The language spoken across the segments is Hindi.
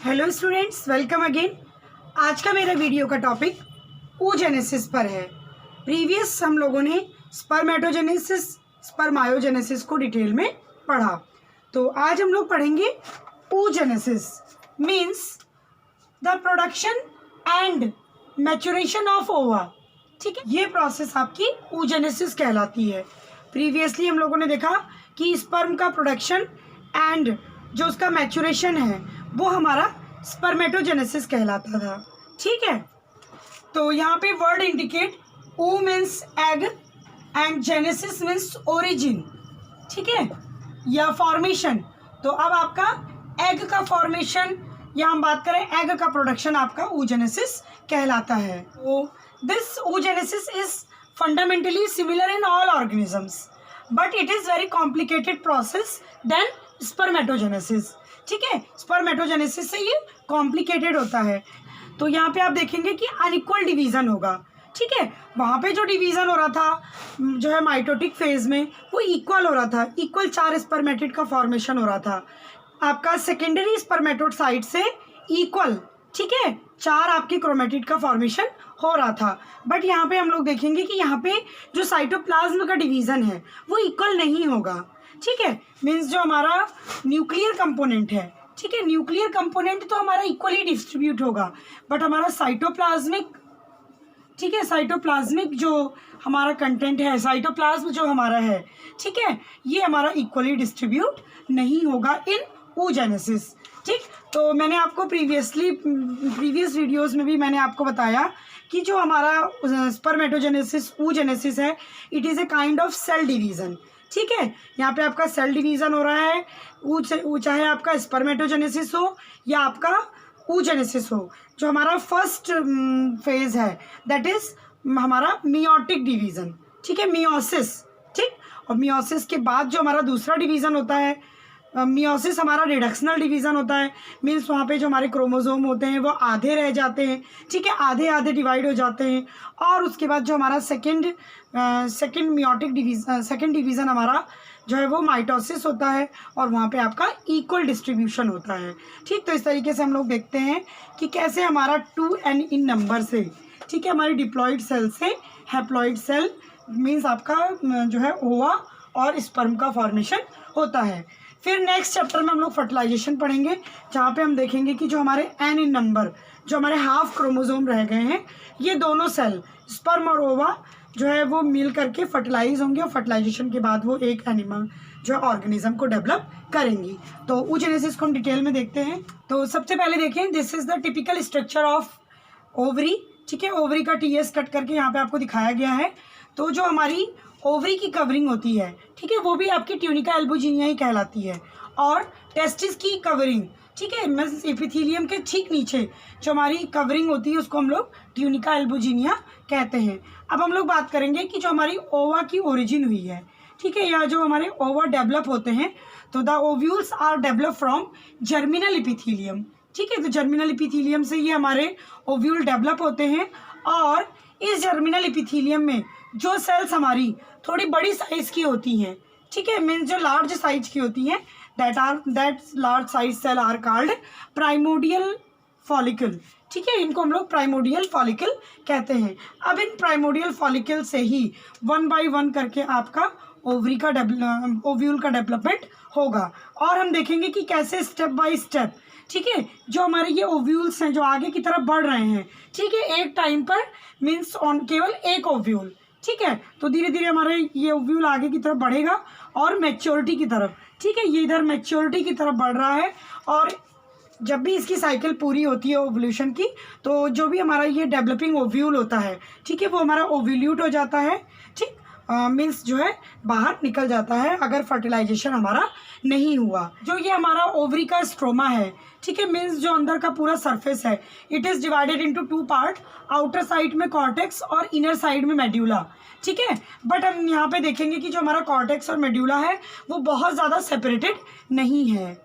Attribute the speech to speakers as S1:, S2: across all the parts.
S1: Hello students, welcome again. आज का मेरा वीडियो का टॉपिक oogenesis पर है। प्रीवियस हम लोगों ने स्पर्मेटोजेनेसिस, स्पर्मायोजेनेसिस को डिटेल में पढ़ा, तो आज हम लोग पढ़ेंगे oogenesis means the production and maturation of ओवा। ठीक है, ये प्रोसेस आपकी oogenesis कहलाती है। प्रीवियसली हम लोगों ने देखा कि स्पर्म का प्रोडक्शन एंड जो उसका मैच्योरेशन है वो हमारा स्पर्मेटोजेनेसिस कहलाता था। ठीक है, तो यहाँ पे word indicate o means egg and genesis means origin. ठीक है, या फॉर्मेशन। तो अब आपका एग का फॉर्मेशन या हम बात करें एग का प्रोडक्शन आपका oogenesis कहलाता है। तो this oogenesis is fundamentally similar in all organisms but it is very complicated process then spermatogenesis. ठीक है, स्पर्मेटोजेनेसिस से ये कॉम्प्लिकेटेड होता है। तो यहाँ पे आप देखेंगे कि अनइक्वल डिवीज़न होगा। ठीक है, वहाँ पे जो डिवीज़न हो रहा था जो है माइटोटिक फेज में वो इक्वल हो रहा था, इक्वल 4 स्पर्मेटिड का फॉर्मेशन हो रहा था। आपका सेकेंडरी स्पर्मेटोसाइट से इक्वल, ठीक है, 4 आपके क्रोमेटिड का फॉर्मेशन हो रहा था। बट यहाँ पे हम लोग देखेंगे कि यहाँ पे जो साइटोप्लाज्म का डिवीज़न है वो इक्वल नहीं होगा। ठीक है, मीन्स जो हमारा न्यूक्लियर कंपोनेंट है, ठीक है, न्यूक्लियर कंपोनेंट तो हमारा इक्वली डिस्ट्रीब्यूट होगा बट हमारा साइटोप्लाज्मिक, ठीक है, साइटोप्लाज्मिक जो हमारा कंटेंट है, साइटोप्लाज्म जो हमारा है, ठीक है, ये हमारा इक्वली डिस्ट्रीब्यूट नहीं होगा इन oogenesis। ठीक, तो मैंने आपको प्रीवियस वीडियोस में भी मैंने आपको बताया कि जो हमारा स्पर्मेटोजेनेसिस oogenesis है, it is a kind of cell division. ठीक है, यहाँ पे आपका सेल डिवीज़न हो रहा है, चाहे आपका स्पर्मेटोजेनेसिस हो या आपका oogenesis हो। जो हमारा फर्स्ट फेज है दैट इज़ हमारा मियोटिक डिवीज़न। ठीक है, मियोसिस। ठीक, और मियोसिस के बाद जो हमारा दूसरा डिवीज़न होता है मियोसिस, हमारा रिडक्शनल डिवीज़न होता है। मीन्स वहाँ पे जो हमारे क्रोमोसोम होते हैं वो आधे रह जाते हैं। ठीक है, आधे आधे डिवाइड हो जाते हैं। और उसके बाद जो हमारा second meiotic division, second division हमारा जो है वो माइटोसिस होता है और वहाँ पे आपका इक्वल डिस्ट्रीब्यूशन होता है। ठीक, तो इस तरीके से हम लोग देखते हैं कि कैसे हमारा 2n इन नंबर से, ठीक है, हमारी डिप्लॉइड सेल से हैप्लॉइड सेल मीन्स आपका जो है ओवा और स्पर्म का फॉर्मेशन होता है। फिर नेक्स्ट चैप्टर में हम लोग फर्टिलाइजेशन पढ़ेंगे, जहाँ पे हम देखेंगे कि जो हमारे n इन नंबर, जो हमारे हाफ क्रोमोसोम रह गए हैं, ये दोनों सेल स्पर्म और ओवा जो है वो मिल करके फर्टिलाइज होंगे और फर्टिलाइजेशन के बाद वो एक एनिमल जो ऑर्गेनिज्म को डेवलप करेंगी। तो oogenesis को हम डिटेल में देखते हैं। तो सबसे पहले देखें, this is the typical structure of ovary. ठीक है, ओवरी का टीएस कट करके यहाँ पे आपको दिखाया गया है। तो जो हमारी ओवरी की कवरिंग होती है, ठीक है, वो भी आपकी ट्यूनिका एल्बुजिनिया ही कहलाती है। और टेस्टिस की कवरिंग, ठीक है, मीन्स एपिथेलियम के ठीक नीचे जो हमारी कवरिंग होती है उसको हम लोग ट्यूनिका एल्बुजिनिया कहते हैं। अब हम लोग बात करेंगे कि जो हमारी ओवा की ओरिजिन हुई है, ठीक है, या जो हमारे ओवा डेवलप होते हैं, तो the ovules are develop from germinal epithelium. ठीक है, तो जर्मिनल एपिथेलियम से ये हमारे ओव्यूल डेवलप होते हैं। और इस जर्मिनल एपिथेलियम में जो सेल्स हमारी थोड़ी बड़ी साइज की होती हैं, ठीक है, मीन्स जो लार्ज साइज की होती हैं, that large size cell are called primordial follicle. ठीक है, इनको हम लोग प्राइमोडियल फॉलिकल कहते हैं। अब इन प्राइमोडियल फॉलिकल से ही 1 बाय 1 करके आपका ओवरी का ओव्यूल का डेवलपमेंट होगा। और हम देखेंगे कि कैसे स्टेप बाय स्टेप, ठीक है, जो हमारे ये ओव्यूल्स हैं जो आगे की तरफ बढ़ रहे हैं, ठीक है, एक टाइम पर मीन्स ऑन केवल एक ओव्यूल। ठीक है, तो धीरे धीरे हमारे ये ओव्यूल आगे की तरफ बढ़ेगा और मैच्योरिटी की तरफ, ठीक है, ये इधर मैच्योरिटी की तरफ बढ़ रहा है। और जब भी इसकी साइकिल पूरी होती है ओवल्यूशन की, तो जो भी हमारा ये डेवलपिंग ओव्यूल होता है, ठीक है, वो हमारा ओव्यूल्यूट हो जाता है। ठीक, मीन्स जो है बाहर निकल जाता है अगर फर्टिलाइजेशन हमारा नहीं हुआ। जो ये हमारा ओवरी का स्ट्रोमा है, ठीक है, मीन्स जो अंदर का पूरा सरफेस है, it is divided into 2 part, outer side में कॉर्टेक्स और इनर साइड में मेड्यूला। ठीक है, बट हम यहाँ पे देखेंगे कि जो हमारा कॉर्टेक्स और मेड्यूला है वो बहुत ज़्यादा सेपरेटेड नहीं है।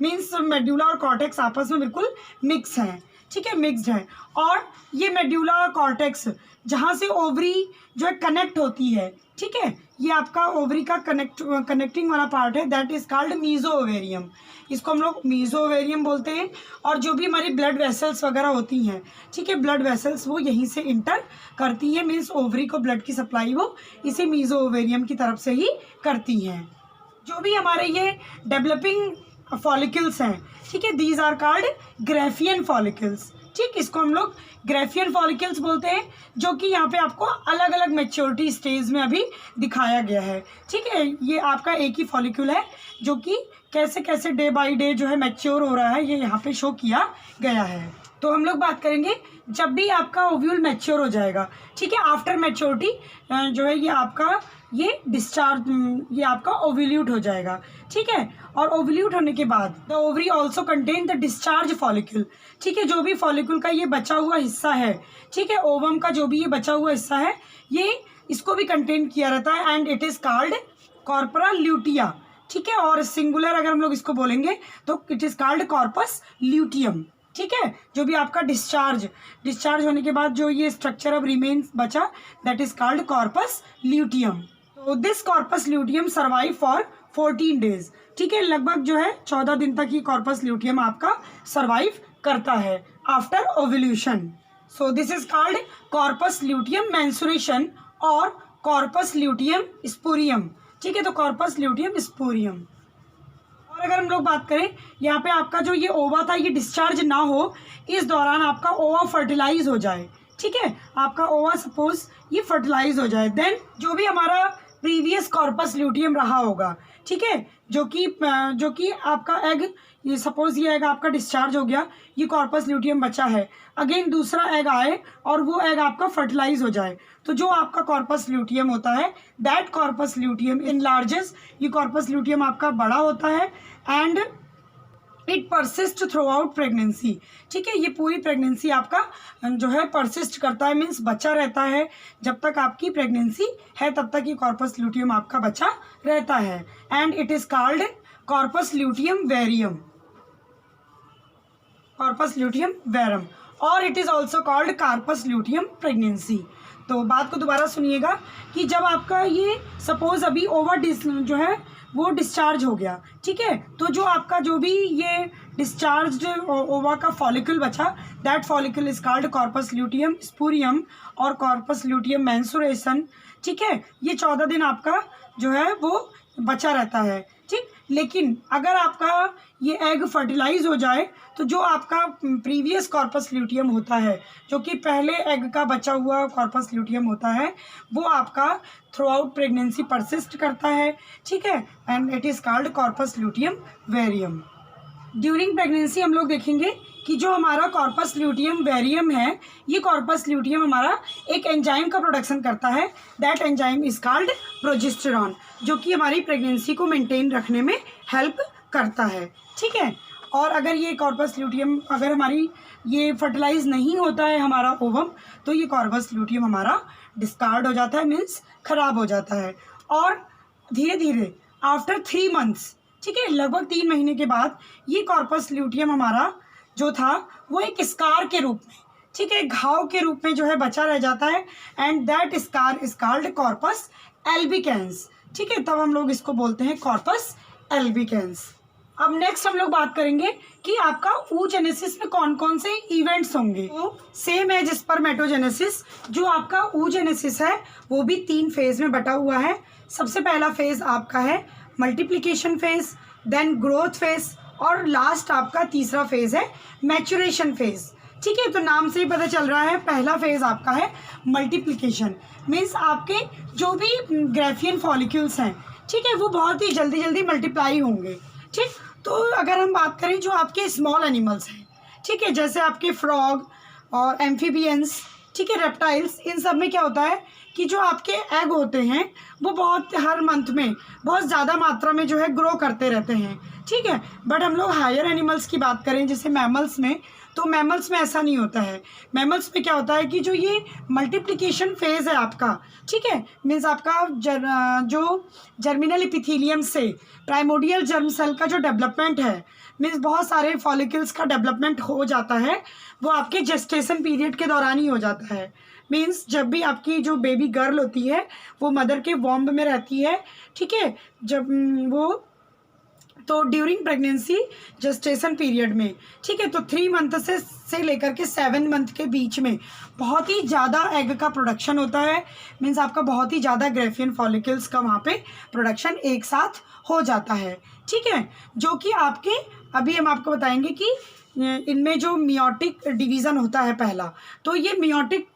S1: मीन्स मेड्यूला और कॉर्टेक्स आपस में बिल्कुल मिक्स हैं। ठीक है, मिक्सड है। और ये मेड्यूला और कॉर्टेक्स जहाँ से ओवरी जो है कनेक्ट होती है, ठीक है, ये आपका ओवरी का कनेक्टिंग वाला पार्ट है, दैट इज़ कॉल्ड मीजो ओवेरियम। इसको हम लोग मीजो ओवेरियम बोलते हैं। और जो भी हमारी ब्लड वेसल्स वगैरह होती हैं, ठीक है, ब्लड वेसल्स वो यहीं से इंटर करती हैं, मीन्स ओवरी को ब्लड की सप्लाई वो इसी मीजो ओवेरियम की तरफ से ही करती हैं। जो भी हमारे ये डेवलपिंग फॉलिकल्स हैं, ठीक है, these are called Graafian follicles. ठीक, इसको हम लोग ग्रेफियन फॉलिकल्स बोलते हैं, जो कि यहाँ पे आपको अलग अलग मैच्योरिटी स्टेज में अभी दिखाया गया है। ठीक है, ये आपका एक ही फॉलिक्यूल है जो कि कैसे कैसे डे बाय डे जो है मैच्योर हो रहा है, ये यहाँ पे शो किया गया है। तो हम लोग बात करेंगे जब भी आपका ओव्यूल मैच्योर हो जाएगा, ठीक है, आफ्टर मैच्योरिटी जो है ये आपका ये डिस्चार्ज, ये आपका ओव्यूल्यूट हो जाएगा। ठीक है, और ओव्यूल्यूट होने के बाद the ovary also contain the discharge follicle. ठीक है, जो भी फॉलिक्यूल का ये बचा हुआ हिस्सा है, ठीक है, ओवम का जो भी ये बचा हुआ हिस्सा है, ये इसको भी कंटेन किया रहता है, and it is called corpora lutea. ठीक है, और सिंगुलर अगर हम लोग इसको बोलेंगे तो it is called corpus luteum. ठीक है, जो भी आपका डिस्चार्ज होने के बाद जो ये स्ट्रक्चर अब रिमेन्स बचा, that is called corpus luteum. तो this corpus luteum survive for 14 days. ठीक है, लगभग जो है 14 दिन तक ये कॉर्पस ल्यूटियम आपका सर्वाइव करता है after ovulation. So this is called corpus luteum menstruation और कॉर्पस ल्यूटियम स्पोरियम। ठीक है, तो कॉर्पस ल्यूटियम स्पोरियम। और अगर हम लोग बात करें यहाँ पे आपका जो ये ओवा था ये डिस्चार्ज ना हो, इस दौरान आपका ओवा फर्टिलाइज हो जाए। ठीक है, आपका ओवा सपोज ये फर्टिलाइज हो जाए, देन जो भी हमारा प्रीवियस कॉर्पस ल्यूटियम रहा होगा, ठीक है, जो कि आपका एग, ये सपोज ये एग आपका डिस्चार्ज हो गया, ये कॉर्पस ल्यूटियम बचा है, अगेन दूसरा एग आए और वो एग आपका फर्टिलाइज हो जाए, तो जो आपका कॉर्पस ल्यूटियम होता है, दैट कॉर्पस ल्यूटियम इनलार्जेस, ये कॉर्पस ल्यूटियम आपका बड़ा होता है, and it persist through out pregnancy. ठीक है, ये पूरी प्रेगनेंसी आपका जो है परसिस्ट करता है, मीन्स बचा रहता है, जब तक आपकी प्रेगनेंसी है तब तक ये कॉर्पस ल्यूटियम आपका बचा रहता है, and it is called corpus luteum verum, corpus luteum verum, और it is also called corpus luteum pregnancy. तो बात को दोबारा सुनिएगा कि जब आपका ये सपोज अभी ओवा जो है वो डिस्चार्ज हो गया, ठीक है, तो जो आपका जो भी ये डिस्चार्ज ओवा का फॉलिकल बचा, that follicle is called corpus luteum spurium और कॉर्पस ल्यूटियम मेंस्ट्रुएशन। ठीक है, ये 14 दिन आपका जो है वो बचा रहता है। ठीक, लेकिन अगर आपका ये एग फर्टिलाइज हो जाए तो जो आपका प्रीवियस कॉर्पस ल्यूटियम होता है, जो कि पहले एग का बचा हुआ कॉर्पस ल्यूटियम होता है, वो आपका थ्रू आउट प्रेगनेंसी परसिस्ट करता है। ठीक है, and it is called corpus luteum वेरियम। During pregnancy हम लोग देखेंगे कि जो हमारा कॉर्पस ल्यूटियम वेरियम है, ये कॉर्पस ल्यूटियम हमारा एक एंजाइम का प्रोडक्शन करता है, that enzyme is called progesterone, जो कि हमारी प्रेगनेंसी को मेंटेन रखने में हेल्प करता है। ठीक है, और अगर ये कॉर्पस ल्यूटियम अगर हमारी ये फर्टिलाइज नहीं होता है हमारा ओवम, तो ये कॉर्पस ल्यूटियम हमारा डिस्कार्ड हो जाता है, मीन्स खराब हो जाता है। और धीरे धीरे आफ्टर 3 मंथ्स, ठीक है, लगभग 3 महीने के बाद ये कॉर्पस ल्यूटियम हमारा जो था वो एक स्कार के रूप में, ठीक है, घाव के रूप में जो है बचा रह जाता है, and that scar is called corpus albicans. ठीक है, तब हम लोग इसको बोलते हैं कॉर्पस एल्बिकेंस। अब नेक्स्ट हम लोग बात करेंगे कि आपका oogenesis में कौन कौन से इवेंट्स होंगे। तो सेम एज स्पर्मेटोजेनेसिस, जो आपका oogenesis है वो भी 3 फेज में बटा हुआ है। सबसे पहला फेज आपका है multiplication phase, then growth phase, और लास्ट आपका तीसरा फेज है मैच्योरेशन फेज। ठीक है, तो नाम से ही पता चल रहा है पहला फेज आपका है मल्टीप्लिकेशन, मीन्स आपके जो भी ग्रेफियन फॉलिक्यूल्स हैं, ठीक है, वो बहुत ही जल्दी जल्दी मल्टीप्लाई होंगे। ठीक, तो अगर हम बात करें जो आपके स्मॉल एनिमल्स हैं, ठीक है, जैसे आपके फ्रॉग और एम्फीबियंस, ठीक है, रेप्टाइल्स, इन सब में क्या होता है कि जो आपके एग होते हैं वो बहुत हर मंथ में बहुत ज़्यादा मात्रा में जो है ग्रो करते रहते हैं। ठीक है। बट हम लोग हायर एनिमल्स की बात करें जैसे मैमल्स में, तो मैमल्स में ऐसा नहीं होता है। मैमल्स में क्या होता है कि जो ये मल्टीप्लिकेशन फेज़ है आपका, ठीक है, मीन्स आपका जो जर्मिनल एपिथेलियम से प्राइमोडियल जर्म सेल का जो डेवलपमेंट है, मीन्स बहुत सारे फॉलिकल्स का डेवलपमेंट हो जाता है, वो आपके जेस्टेशन पीरियड के दौरान ही हो जाता है। मीन्स जब भी आपकी जो बेबी गर्ल होती है वो मदर के वॉम्ब में रहती है, ठीक है, जब वो तो ड्यूरिंग प्रेगनेंसी जेस्टेशन पीरियड में, ठीक है, तो 3 मंथ से लेकर के 7 मंथ के बीच में बहुत ही ज़्यादा एग का प्रोडक्शन होता है। मीन्स आपका बहुत ही ज़्यादा ग्रेफियन फॉलिकल्स का वहाँ पे प्रोडक्शन एक साथ हो जाता है, ठीक है, जो कि आपके अभी हम आपको बताएंगे कि इनमें जो मियोटिक डिवीज़न होता है पहला, तो ये मियोटिक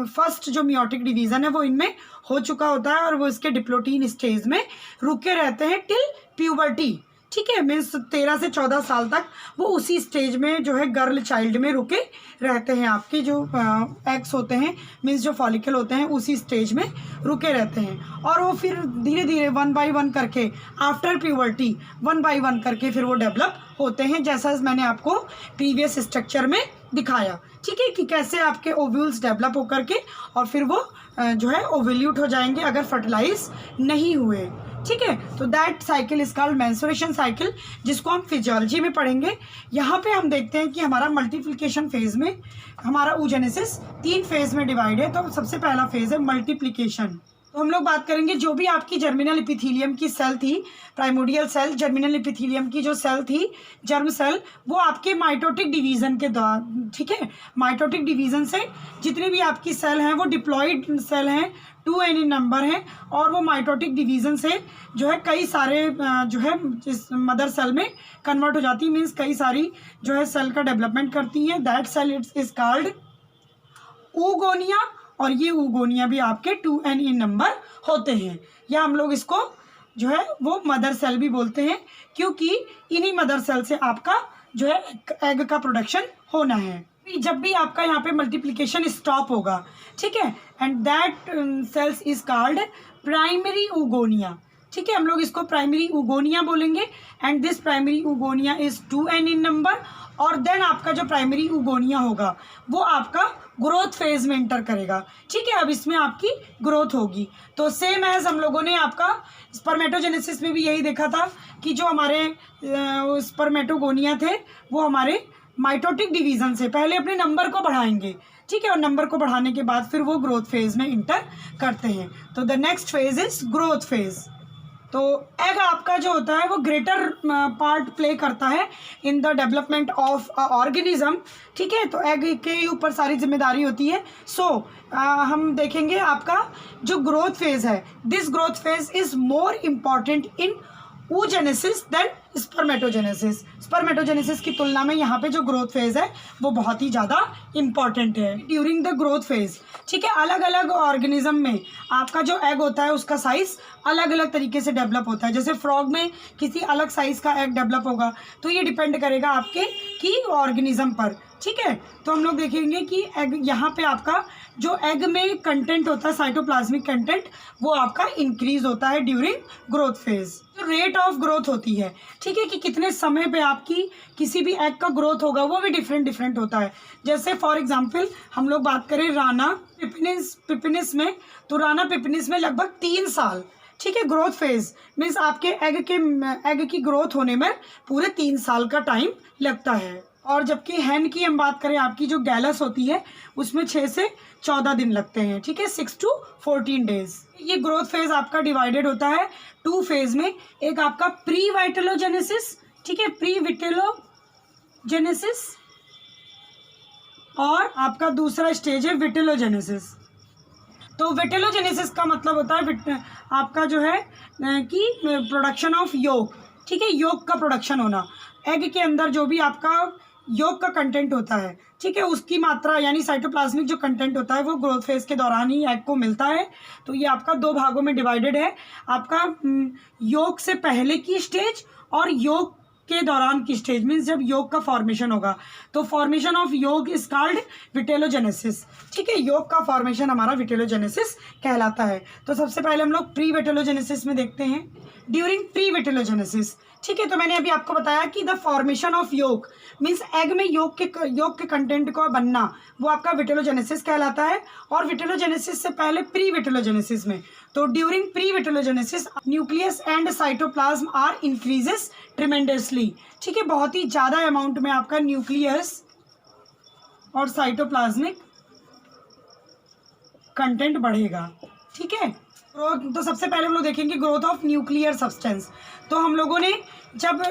S1: फर्स्ट जो मियोटिक डिवीज़न है वो इनमें हो चुका होता है और वो इसके डिप्लोटीन स्टेज में रुके रहते हैं टिल प्यूबर्टी, ठीक है, मीन्स 13 से 14 साल तक वो उसी स्टेज में जो है गर्ल चाइल्ड में रुके रहते हैं। आपके जो एग्स होते हैं, मीन्स जो फॉलिकल होते हैं उसी स्टेज में रुके रहते हैं और वो फिर धीरे धीरे 1 बाय 1 करके आफ्टर प्यूबर्टी 1 बाय 1 करके फिर वो डेवलप होते हैं, जैसा मैंने आपको प्रीवियस स्ट्रक्चर में दिखाया, ठीक है, कि कैसे आपके ओव्यूल्स डेवलप होकर के और फिर वो जो है ओवल्यूट हो जाएंगे अगर फर्टिलाइज नहीं हुए, ठीक है। तो that cycle is called menstruation cycle, जिसको हम फिजियोलॉजी में पढ़ेंगे। यहाँ पे हम देखते हैं कि हमारा मल्टीप्लिकेशन फेज में हमारा oogenesis 3 फेज में डिवाइड है। तो सबसे पहला फेज है मल्टीप्लिकेशन। तो हम लोग बात करेंगे जो भी आपकी जर्मिनल एपिथेलियम की सेल थी, प्राइमोडियल सेल, जर्मिनल एपिथेलियम की जो सेल थी, जर्म सेल, वो आपके माइटोटिक डिवीज़न के दौरान, ठीक है, माइटोटिक डिवीज़न से जितनी भी आपकी सेल हैं वो डिप्लॉयड सेल हैं, 2n इन नंबर हैं और वो माइटोटिक डिवीज़न से जो है कई सारे जो है इस मदर सेल में कन्वर्ट हो जाती है, मीन्स कई सारी जो है सेल का डेवलपमेंट करती हैं। That cell is called oogonia और ये oogonia भी आपके 2n इन नंबर होते हैं, या हम लोग इसको जो है वो मदर सेल भी बोलते हैं, क्योंकि इन्हीं मदर सेल से आपका जो है एग का प्रोडक्शन होना है। जब भी आपका यहाँ पे मल्टीप्लिकेशन स्टॉप होगा, ठीक है, and that cells is called primary oogonia, ठीक है, हम लोग इसको प्राइमरी oogonia बोलेंगे and this primary oogonia is 2n in number. और देन आपका जो प्राइमरी oogonia होगा वो आपका ग्रोथ फेज में इंटर करेगा, ठीक है, अब इसमें आपकी ग्रोथ होगी। तो सेम एज हम लोगों ने आपका स्पर्मेटोजेनेसिस में भी यही देखा था कि जो हमारे स्पर्मेटोगोनिया थे वो हमारे माइटोटिक डिवीज़न से पहले अपने नंबर को बढ़ाएंगे, ठीक है, और नंबर को बढ़ाने के बाद फिर वो ग्रोथ फेज में इंटर करते हैं। तो the next phase is growth phase. तो एग आपका जो होता है वो ग्रेटर पार्ट प्ले करता है in the development of organism, ठीक है, तो एग के ऊपर सारी जिम्मेदारी होती है। हम देखेंगे आपका जो ग्रोथ फेज है, this growth phase is more important in oogenesis then spermatogenesis. Spermatogenesis की तुलना में यहाँ पे जो ग्रोथ फेज है वो बहुत ही ज़्यादा इम्पॉर्टेंट है ड्यूरिंग द ग्रोथ फेज, ठीक है। अलग अलग ऑर्गेनिज्म में आपका जो एग होता है उसका साइज़ अलग अलग तरीके से डेवलप होता है। जैसे फ्रॉग में किसी अलग साइज़ का एग डेवलप होगा, तो ये डिपेंड करेगा आपके की ऑर्गेनिज्म पर, ठीक है। तो हम लोग देखेंगे कि एग यहाँ पे आपका जो एग में कंटेंट होता है, साइटोप्लाज्मिक कंटेंट, वो आपका इंक्रीज होता है ड्यूरिंग ग्रोथ फेज। तो रेट ऑफ ग्रोथ होती है, ठीक है, कि कितने समय पे आपकी किसी भी एग का ग्रोथ होगा वो भी डिफरेंट होता है। जैसे फॉर एग्जांपल हम लोग बात करें राना पिपिनिस में, तो राना पिपिनिस में लगभग 3 साल, ठीक है, ग्रोथ फेज मीन्स आपके एग की ग्रोथ होने में पूरे 3 साल का टाइम लगता है। और जबकि हैन की हम बात करें, आपकी जो गैलस होती है उसमें 6 से 14 दिन लगते हैं, ठीक है, 6 to 14 डेज। ये ग्रोथ फेज आपका डिवाइडेड होता है 2 फेज में। एक आपका प्री वाइटेलोजेनेसिस, ठीक है, प्री विटेलोजेनेसिस, और आपका दूसरा स्टेज है विटेलोजेनेसिस। तो विटेलोजेनेसिस का मतलब होता है आपका जो है कि प्रोडक्शन ऑफ योक, ठीक है, योक का प्रोडक्शन होना। एग के अंदर जो भी आपका योग का कंटेंट होता है, ठीक है, उसकी मात्रा यानी साइटोप्लाज्मिक जो कंटेंट होता है वो ग्रोथ फेज के दौरान ही एग को मिलता है। तो ये आपका 2 भागों में डिवाइडेड है, आपका योग से पहले की स्टेज और योग के दौरान की स्टेज, मीन्स जब योग का फॉर्मेशन होगा। तो फॉर्मेशन ऑफ योग इज कॉल्ड विटेलोजेनेसिस, ठीक है, योग का फॉर्मेशन हमारा विटेलोजेनेसिस कहलाता है। तो सबसे पहले हम लोग प्री विटेलोजेनेसिस में देखते हैं। ड्यूरिंग प्री विटेलोजेनेसिस, ठीक है। तो मैंने अभी आपको बताया कि the formation of yolk means egg में योक के कंटेंट का बनना वो आपका विटेलोजेनेसिस कहलाता है। और विटेलोजेनेसिस से पहले प्री विटेलोजेनेसिस में, तो during pre vitellogenesis nucleus and cytoplasm are increases tremendously. ठीक है, बहुत ही ज़्यादा अमाउंट में आपका न्यूक्लियस और साइटोप्लाज्मिक कंटेंट बढ़ेगा। ठीक है, तो सबसे पहले हम लोग देखेंगे ग्रोथ ऑफ न्यूक्लियर सब्सटेंस। तो हम लोगों ने जब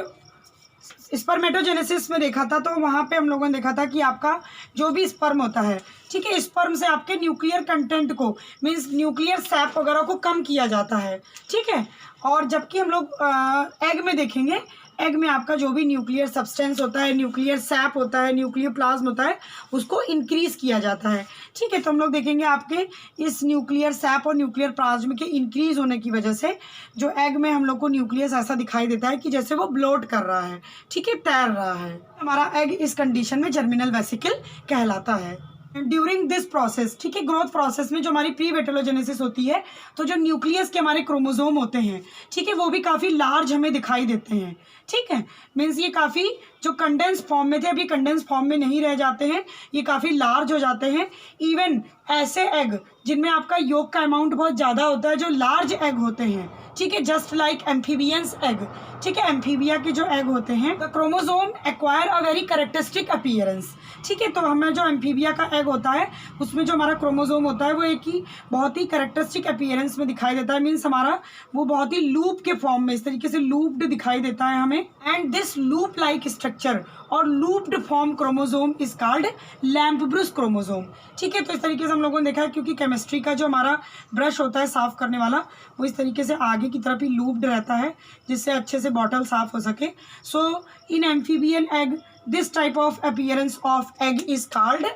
S1: स्पर्मेटोजेनेसिस में देखा था तो वहाँ पे हम लोगों ने देखा था कि आपका जो भी स्पर्म होता है, ठीक है, स्पर्म से आपके न्यूक्लियर कंटेंट को मीन्स न्यूक्लियर सैप वगैरह को कम किया जाता है। ठीक है, और जबकि हम लोग एग में देखेंगे, एग में आपका जो भी न्यूक्लियर सब्सटेंस होता है, न्यूक्लियर सैप होता है, न्यूक्लियर प्लाज्म होता है, उसको इंक्रीज़ किया जाता है। ठीक है, तो हम लोग देखेंगे आपके इस न्यूक्लियर सैप और न्यूक्लियर प्लाज्म के इंक्रीज़ होने की वजह से जो एग में हम लोग को न्यूक्लियस ऐसा दिखाई देता है कि जैसे वो ब्लोट कर रहा है। ठीक है, तैर रहा है। हमारा एग इस कंडीशन में जर्मिनल वेसिकल कहलाता है। ड्यूरिंग दिस प्रोसेस, ठीक है, ग्रोथ प्रोसेस में जो हमारी प्री वेटेलोजेनेसिस होती है तो जो न्यूक्लियस के हमारे क्रोमोसोम होते हैं, ठीक है, वो भी काफ़ी लार्ज हमें दिखाई देते हैं। ठीक है, मीन्स ये काफ़ी जो कंडेंस फॉर्म में थे अभी कंडेंस फॉर्म में नहीं रह जाते हैं, ये काफ़ी लार्ज हो जाते हैं। इवन ऐसे एग जिनमें आपका योग का अमाउंट बहुत ज़्यादा होता है, जो लार्ज एग होते हैं, ठीक है, जस्ट लाइक एम्फीबियंस एग। ठीक है, एम्फीबिया के जो एग होते हैं, the chromosome acquire a very characteristic appearance. ठीक है, तो हमें जो एम्फीबिया का एग होता है उसमें जो हमारा क्रोमोसोम होता है वो एक ही बहुत ही कैरेक्टरिस्टिक अपीयरेंस में दिखाई देता है। मीन्स हमारा वो बहुत ही लूप के फॉर्म में इस तरीके से लूप्ड दिखाई देता है हमें। And this loop like structure और looped form chromosome is called lampbrush chromosome. ठीक है, तो इस तरीके से हम लोगों ने देखा है, क्योंकि केमिस्ट्री का जो हमारा ब्रश होता है साफ़ करने वाला वो इस तरीके से आगे की तरफ ही लूप्ड रहता है जिससे अच्छे से बॉटल साफ़ हो सके। So in amphibian egg this type of appearance of egg is called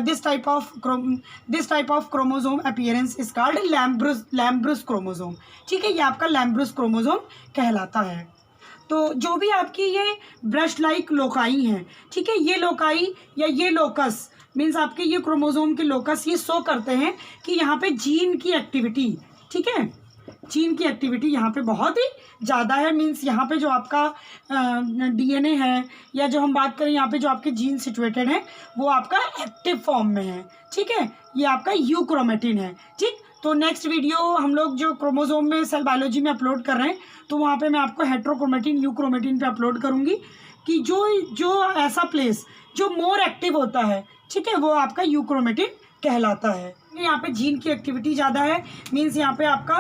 S1: this type of chromosome appearance is called lampbrush chromosome. ठीक है, ये आपका लैम्ब्रुस क्रोमोसोम कहलाता है। तो जो भी आपकी ये ब्रश लाइक लोकाई हैं, ठीक है, ये लोकाई या ये लोकस मीन्स आपके ये क्रोमोसोम के लोकस ये शो करते हैं कि यहाँ पे जीन की एक्टिविटी, ठीक है, जीन की एक्टिविटी यहाँ पे बहुत ही ज़्यादा है। मीन्स यहाँ पे जो आपका डीएनए है या जो हम बात करें यहाँ पे जो आपके जीन सिचुएटेड है वो आपका एक्टिव फॉर्म में है। ठीक है, ये आपका यूक्रोमेटिन है। ठीक, तो नेक्स्ट वीडियो हम लोग जो क्रोमोसोम में सेल बायोलॉजी में अपलोड कर रहे हैं तो वहाँ पे मैं आपको हेट्रोक्रोमेटिन यूक्रोमेटिन पे अपलोड करूँगी कि जो ऐसा प्लेस जो मोर एक्टिव होता है, ठीक है, वो आपका यूक्रोमेटिन कहलाता है। यहाँ पे जीन की एक्टिविटी ज़्यादा है, मीन्स यहाँ पे आपका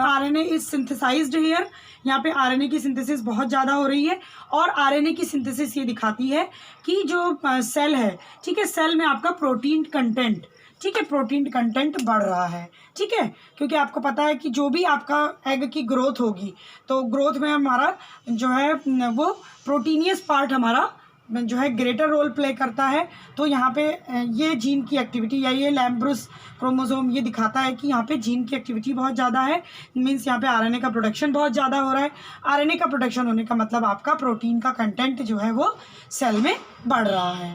S1: आरएनए इज सिंथेसाइज्ड हियर। यहाँ पे आरएनए की सिंथेसिस बहुत ज़्यादा हो रही है और आरएनए की सिंथेसिस ये दिखाती है कि जो सेल है, ठीक है, सेल में आपका प्रोटीन कंटेंट, ठीक है, प्रोटीन कंटेंट बढ़ रहा है। ठीक है, क्योंकि आपको पता है कि जो भी आपका एग की ग्रोथ होगी तो ग्रोथ में हमारा जो है वो प्रोटीनियस पार्ट हमारा जो है ग्रेटर रोल प्ले करता है। तो यहाँ पे ये जीन की एक्टिविटी या ये लैम्ब्रुस क्रोमोसोम ये दिखाता है कि यहाँ पे जीन की एक्टिविटी बहुत ज़्यादा है। मीन्स यहाँ पे आरएनए का प्रोडक्शन बहुत ज़्यादा हो रहा है। आरएनए का प्रोडक्शन होने का मतलब आपका प्रोटीन का कंटेंट जो है वो सेल में बढ़ रहा है।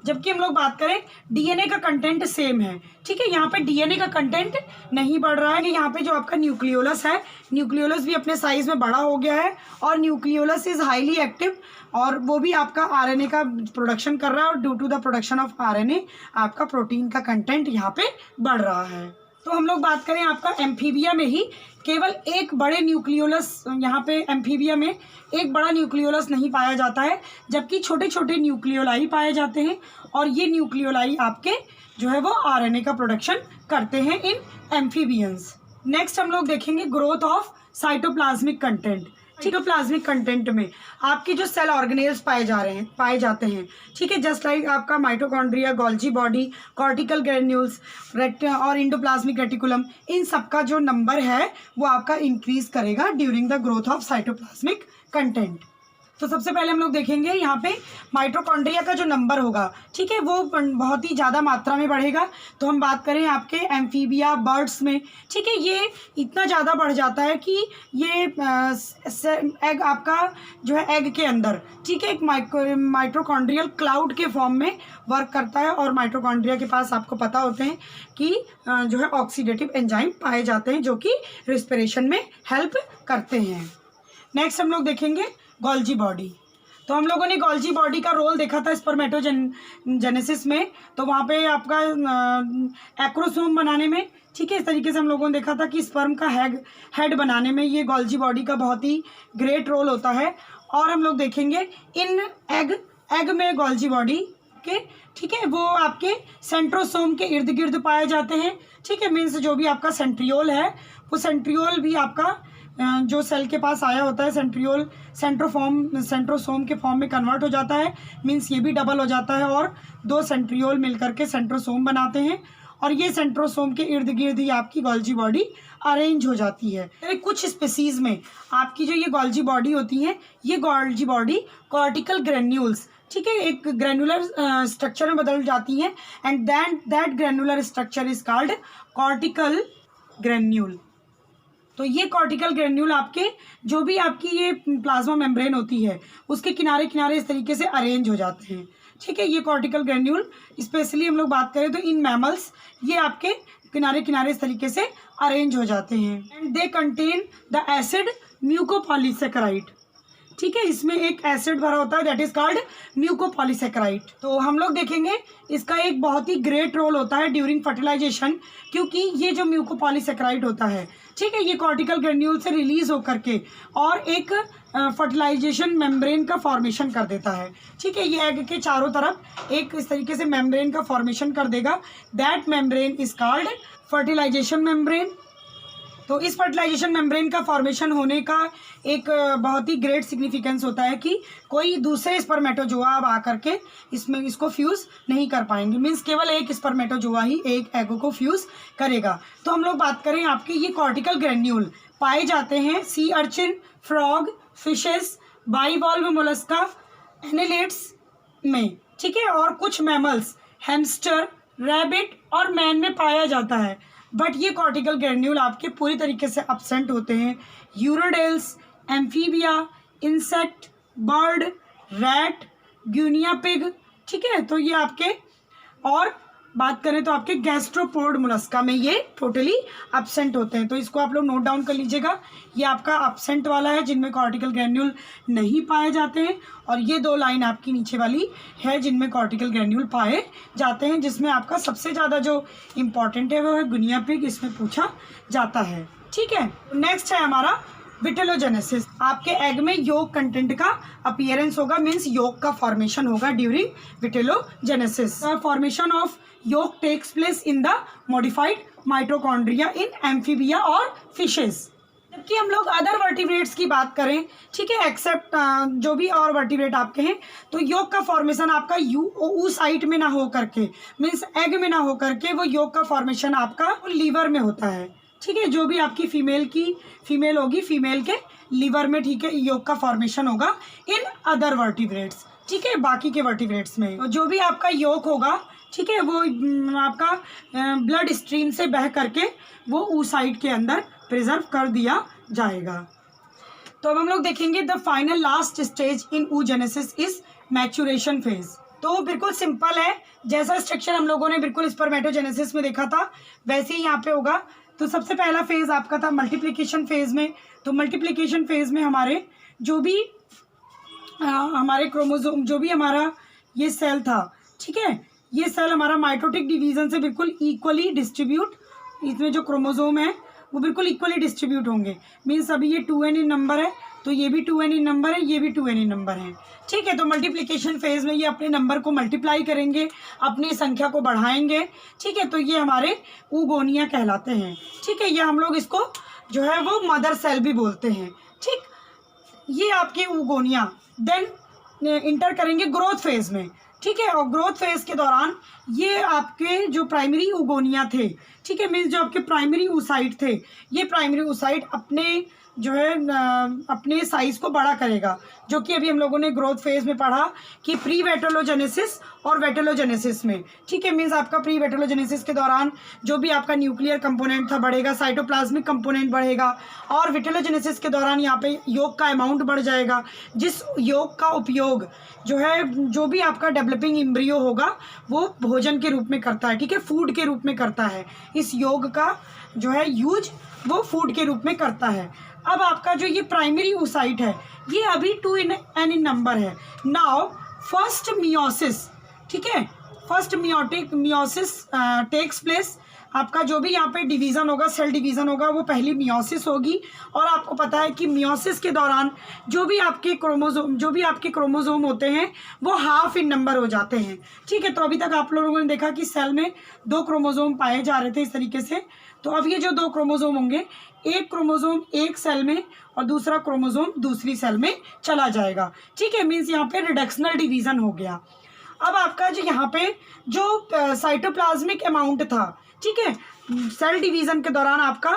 S1: जबकि हम लोग बात करें डीएनए का कंटेंट सेम है। ठीक है, यहाँ पे डीएनए का कंटेंट नहीं बढ़ रहा है। यहाँ पे जो आपका न्यूक्लियोलस है, न्यूक्लियोलस भी अपने साइज में बड़ा हो गया है और न्यूक्लियोलस इज हाईली एक्टिव और वो भी आपका आरएनए का प्रोडक्शन कर रहा है और due to the production of RNA आपका प्रोटीन का कंटेंट यहाँ पे बढ़ रहा है। तो हम लोग बात करें आपका एम्फीबिया में ही केवल एक बड़े न्यूक्लियोलस, यहाँ पे एम्फीबिया में एक बड़ा न्यूक्लियोलस नहीं पाया जाता है, जबकि छोटे छोटे न्यूक्लियोलाई पाए जाते हैं और ये न्यूक्लियोलाई आपके जो है वो आरएनए का प्रोडक्शन करते हैं इन एम्फीबियंस। नेक्स्ट हम लोग देखेंगे growth of cytoplasmic content. Cytoplasmic content में आपके जो सेल ऑर्गेनेल्स पाए जाते हैं, ठीक है, जस्ट लाइक आपका mitochondria, Golgi body, cortical granules और इंडोप्लाज्मिक रेटिकुलम, इन सब का जो नंबर है वो आपका इंक्रीज करेगा during the growth of cytoplasmic content. तो सबसे पहले हम लोग देखेंगे यहाँ पे माइटोकॉन्ड्रिया का जो नंबर होगा, ठीक है, वो बहुत ही ज़्यादा मात्रा में बढ़ेगा। तो हम बात करें आपके एम्फीबिया बर्ड्स में, ठीक है, ये इतना ज़्यादा बढ़ जाता है कि ये एग आपका जो है एग के अंदर, ठीक है, एक माइटोकॉन्ड्रियल क्लाउड के फॉर्म में वर्क करता है और माइटोकॉन्ड्रिया के पास आपको पता होते हैं कि जो है ऑक्सीडेटिव एंजाइम पाए जाते हैं जो कि रिस्पिरेशन में हेल्प करते हैं। नेक्स्ट हम लोग देखेंगे गोल्जी बॉडी। तो हम लोगों ने गोल्जी बॉडी का रोल देखा था स्पर्मेटोजेनेसिस में, तो वहाँ पे आपका एक्रोसोम बनाने में, ठीक है, इस तरीके से हम लोगों ने देखा था कि स्पर्म का हेड बनाने में ये गोल्जी बॉडी का बहुत ही ग्रेट रोल होता है। और हम लोग देखेंगे इन एग में गोल्जी बॉडी के, ठीक है, वो आपके सेंट्रोसोम के इर्द गिर्द पाए जाते हैं, ठीक है। मीन्स जो भी आपका सेंट्रियोल है, वो सेंट्रियोल भी आपका जो सेल के पास आया होता है, सेंट्रियोल सेंट्रोसोम के फॉर्म में कन्वर्ट हो जाता है। मीन्स ये भी डबल हो जाता है और 2 सेंट्रियोल मिलकर के सेंट्रोसोम बनाते हैं, और ये सेंट्रोसोम के इर्द गिर्द ही आपकी गोल्जी बॉडी अरेंज हो जाती है। कुछ स्पीसीज में आपकी जो ये गोल्जी बॉडी होती है, ये गोल्जी बॉडी कॉर्टिकल ग्रेन्यूल्स, ठीक है, एक ग्रेनुलर स्ट्रक्चर में बदल जाती हैं, and that granular structure is called cortical granule. तो ये कॉर्टिकल ग्रेन्यूल आपके जो भी आपकी ये प्लाज्मा मेम्ब्रेन होती है, उसके किनारे किनारे इस तरीके से अरेंज हो जाते हैं, ठीक है। ये कॉर्टिकल ग्रेन्यूल स्पेशली हम लोग बात करें तो इन मैमल्स ये आपके किनारे किनारे इस तरीके से अरेंज हो जाते हैं, and they contain the acid mucopolysaccharide, ठीक है। इसमें एक एसिड भरा होता है, दैट इज कॉल्ड म्यूकोपॉलीसेकेराइड। तो हम लोग देखेंगे इसका एक बहुत ही ग्रेट रोल होता है ड्यूरिंग फर्टिलाइजेशन, क्योंकि ये जो म्यूकोपॉलीसेकेराइड होता है, ठीक है, ये कॉर्टिकल ग्रेन्यूल से रिलीज होकर के और एक फर्टिलाइजेशन मेम्ब्रेन का फॉर्मेशन कर देता है, ठीक है। ये एग के चारों तरफ एक इस तरीके से मेम्ब्रेन का फॉर्मेशन कर देगा, that membrane is called fertilization membrane. तो इस फर्टिलाइजेशन मेम्ब्रेन का फॉर्मेशन होने का एक बहुत ही ग्रेट सिग्निफिकेंस होता है कि कोई दूसरे स्पर्मेटोजोआ अब आकर के इसको फ्यूज़ नहीं कर पाएंगे। मीन्स केवल एक स्पर्मेटोजोआ ही एक एगो को फ्यूज़ करेगा। तो हम लोग बात करें आपके ये कॉर्टिकल ग्रेन्यूल पाए जाते हैं sea urchin, frog, fishes, bivalve mollusca, annelids में, ठीक है, और कुछ मैमल्स, हैमस्टर, रैबिट और मैन में पाया जाता है। बट ये कॉर्टिकल ग्रेन्यूल आपके पूरी तरीके से अब्सेंट होते हैं urodeles, amphibia, insect, bird, rat, guinea pig, ठीक है। तो ये आपके, और बात करें तो आपके गैस्ट्रोपोड मोलस्का में ये टोटली अब्सेंट होते हैं। तो इसको आप लोग नोट डाउन कर लीजिएगा, ये आपका अब्सेंट वाला है जिनमें कॉर्टिकल ग्रेन्यूल नहीं पाए जाते हैं, और ये 2 लाइन आपकी नीचे वाली है जिनमें कॉर्टिकल ग्रेन्यूल पाए जाते हैं, जिसमें आपका सबसे ज़्यादा जो इम्पॉर्टेंट है वो है गुनिया पिग, इसमें पूछा जाता है, ठीक है। नेक्स्ट है हमारा विटेलोजेनेसिस। आपके एग में योग कंटेंट का अपीयरेंस होगा, मीन्स योग का फॉर्मेशन होगा during vitellogenesis. The formation of yolk takes place in the modified mitochondria in amphibia और फिशेस। जबकि हम लोग अदर वर्टिब्रेट्स की बात करें, ठीक है, एक्सेप्ट जो भी और वर्टिब्रेट आपके हैं, तो योग का फॉर्मेशन आपका oocyte में ना हो करके, मीन्स एग में ना हो करके, वो योग का फॉर्मेशन आपका लीवर में होता है, ठीक है। जो भी आपकी फीमेल होगी, फीमेल के लीवर में, ठीक है, योग का फॉर्मेशन होगा इन अदर वर्टिब्रेट्स, ठीक है, बाकी के वर्टिब्रेट्स में। तो जो भी आपका योग होगा, ठीक है, वो आपका ब्लड स्ट्रीम से बह करके वो oocyte के अंदर प्रिजर्व कर दिया जाएगा। तो अब हम लोग देखेंगे the final last stage in oogenesis is maturation phase. तो बिल्कुल सिंपल है, जैसा स्ट्रक्चर हम लोगों ने बिल्कुल स्पर्मेटोजेनेसिस में देखा था वैसे ही यहाँ पे होगा। तो सबसे पहला फेज आपका था मल्टीप्लिकेशन फेज में। तो मल्टीप्लिकेशन फेज में हमारे जो भी हमारे क्रोमोसोम, जो भी हमारा ये सेल था, ठीक है, ये सेल हमारा माइटोटिक डिवीजन से बिल्कुल इक्वली डिस्ट्रीब्यूट, इसमें जो क्रोमोसोम है वो बिल्कुल इक्वली डिस्ट्रीब्यूट होंगे। मीन्स अभी ये 2n इन नंबर है, तो ये भी 2n इन नंबर है, ये भी 2n इन नंबर है, ठीक है। तो मल्टीप्लिकेशन फेज में ये अपने नंबर को मल्टीप्लाई करेंगे, अपनी संख्या को बढ़ाएंगे, ठीक है। तो ये हमारे ऊगोनिया कहलाते हैं, ठीक है। ये हम लोग इसको जो है वो मदर सेल भी बोलते हैं, ठीक। ये आपके ऊगोनिया देन इंटर करेंगे ग्रोथ फेज में, ठीक है। और ग्रोथ फेज के दौरान ये आपके जो प्राइमरी ऊगोनिया थे, ठीक है, मीन्स जो आपके प्राइमरी oocyte थे, ये प्राइमरी oocyte अपने जो है अपने साइज को बड़ा करेगा, जो कि अभी हम लोगों ने ग्रोथ फेज में पढ़ा कि प्री विटेलोजेनेसिस और वेटेलोजेनेसिस में, ठीक है। मीन्स आपका प्री वेटेलोजेनेसिस के दौरान जो भी आपका न्यूक्लियर कंपोनेंट था बढ़ेगा, साइटोप्लाज्मिक कंपोनेंट बढ़ेगा, और वेटेलोजेनेसिस के दौरान यहाँ पे योग का अमाउंट बढ़ जाएगा, जिस योग का उपयोग जो है जो भी आपका डेवलपिंग एम्ब्रियो होगा वो भोजन के रूप में करता है, ठीक है, फूड के रूप में करता है। इस योग का जो है यूज वो फूड के रूप में करता है। अब आपका जो ये प्राइमरी oocyte है ये अभी 2 in नंबर है। नाउ फर्स्ट मियोसिस, ठीक है, फर्स्ट मियोसिस टेक्स प्लेस। आपका जो भी यहाँ पे डिवीज़न होगा, सेल डिवीज़न होगा, वो पहली मियोसिस होगी। और आपको पता है कि मियोसिस के दौरान जो भी आपके क्रोमोसोम होते हैं वो हाफ इन नंबर हो जाते हैं, ठीक है। तो अभी तक आप लोगों ने देखा कि सेल में 2 क्रोमोसोम पाए जा रहे थे इस तरीके से। तो अब ये जो 2 क्रोमोसोम होंगे, एक क्रोमोसोम एक सेल में और दूसरा क्रोमोसोम दूसरी सेल में चला जाएगा, ठीक है। मीन्स यहाँ पे रिडक्शनल डिवीज़न हो गया। अब आपका जो यहाँ पे जो साइटोप्लाज्मिक अमाउंट था, ठीक है, सेल डिवीज़न के दौरान आपका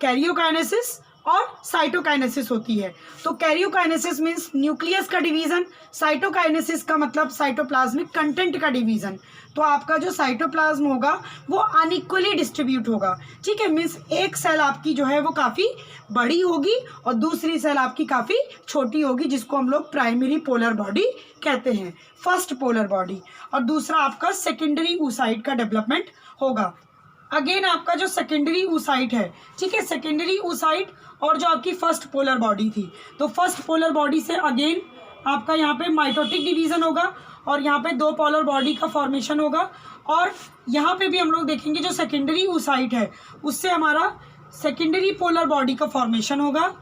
S1: कैरियोकाइनेसिस और साइटोकाइनेसिस होती है। तो कैरियोकाइनेसिस मीन्स न्यूक्लियस का डिवीज़न, साइटोकाइनेसिस का मतलब साइटोप्लाज्मिक कंटेंट का डिवीज़न। तो आपका जो साइटोप्लाज्म होगा वो अनइक्वली डिस्ट्रीब्यूट होगा, ठीक है। मीन्स एक सेल आपकी जो है वो काफ़ी बड़ी होगी और दूसरी सेल आपकी काफ़ी छोटी होगी, जिसको हम लोग प्राइमरी पोलर बॉडी कहते हैं, फर्स्ट पोलर बॉडी। और दूसरा आपका सेकेंडरी oocyte का डेवलपमेंट होगा। अगेन आपका जो सेकेंडरी oocyte है, ठीक है, सेकेंडरी oocyte और जो आपकी फर्स्ट पोलर बॉडी थी, तो फर्स्ट पोलर बॉडी से अगेन आपका यहाँ पे माइटोटिक डिवीज़न होगा और यहाँ पे 2 पोलर बॉडी का फॉर्मेशन होगा। और यहाँ पे भी हम लोग देखेंगे जो सेकेंडरी oocyte है उससे हमारा सेकेंडरी पोलर बॉडी का फॉर्मेशन होगा।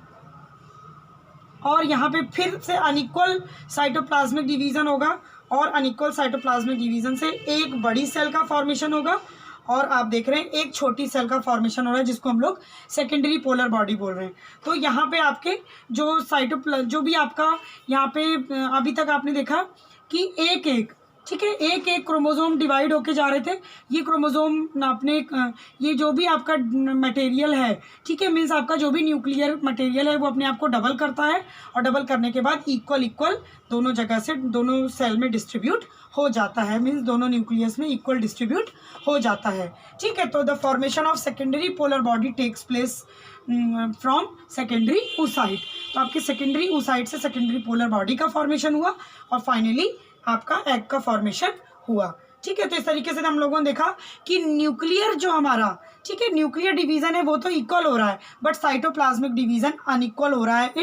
S1: और यहाँ पे फिर से अनइक्वल साइटोप्लाज्मिक डिवीज़न होगा और अनइक्वल साइटोप्लाज्मिक डिवीज़न से एक बड़ी सेल का फॉर्मेशन होगा और आप देख रहे हैं एक छोटी सेल का फॉर्मेशन हो रहा है, जिसको हम लोग सेकेंडरी पोलर बॉडी बोल रहे हैं। तो यहाँ पे आपके जो भी आपका यहाँ पे अभी तक आपने देखा कि एक ठीक है, एक क्रोमोसोम डिवाइड होके जा रहे थे। ये क्रोमोसोम अपने ये जो भी आपका मटेरियल है, ठीक है, मीन्स आपका जो भी न्यूक्लियर मटेरियल है वो अपने आप को डबल करता है और डबल करने के बाद इक्वल दोनों जगह से दोनों सेल में डिस्ट्रीब्यूट हो जाता है। मीन्स दोनों न्यूक्लियस में इक्वल डिस्ट्रीब्यूट हो जाता है, ठीक है। तो the formation of secondary polar body takes place from secondary oocyte। तो आपके सेकेंडरी oocyte से सेकेंडरी पोलर बॉडी का फॉर्मेशन हुआ और फाइनली आपका एग का फॉर्मेशन हुआ, ठीक है। तो इस तरीके से हम लोगों ने देखा कि न्यूक्लियर जो हमारा, ठीक है, न्यूक्लियर डिवीज़न है वो तो इक्वल हो रहा है, बट साइटोप्लाज्मिक डिवीज़न अनइक्वल हो रहा है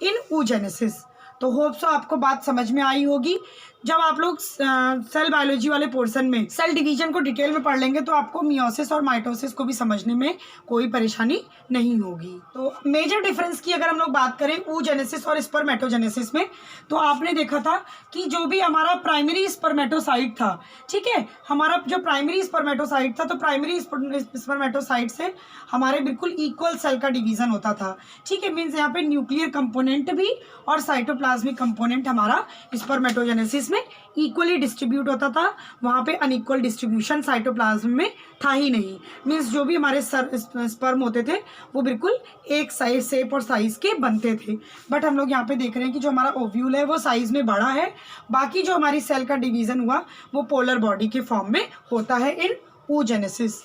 S1: इन oogenesis। तो होप सो आपको बात समझ में आई होगी। जब आप लोग सेल बायोलॉजी वाले पोर्शन में सेल डिवीजन को डिटेल में पढ़ लेंगे तो आपको मियोसिस और माइटोसिस को भी समझने में कोई परेशानी नहीं होगी। तो मेजर डिफरेंस की अगर हम लोग बात करें oogenesis और स्पर्मेटोजेनेसिस में, तो आपने देखा था कि जो भी हमारा प्राइमरी स्पर्मेटोसाइट था, ठीक है, हमारा जो प्राइमरी स्पर्मेटोसाइट था, तो प्राइमरी स्पर्मेटोसाइट से हमारे बिल्कुल इक्वल सेल का डिवीज़न होता था, ठीक है। मीन्स यहाँ पे न्यूक्लियर कंपोनेंट भी और साइटोप्लाज्मिक कंपोनेंट हमारा स्पर्मेटोजेनेसिस में इक्वली डिस्ट्रीब्यूट होता था। वहाँ पे अनइक्वल डिस्ट्रीब्यूशन साइटोप्लाज्म में था ही नहीं। मीन्स जो भी हमारे स्पर्म होते थे वो बिल्कुल एक साइज शेप और साइज़ के बनते थे। बट हम लोग यहाँ पे देख रहे हैं कि जो हमारा ओव्यूल है वो साइज़ में बड़ा है, बाकी जो हमारी सेल का डिवीज़न हुआ वो पोलर बॉडी के फॉर्म में होता है इन oogenesis।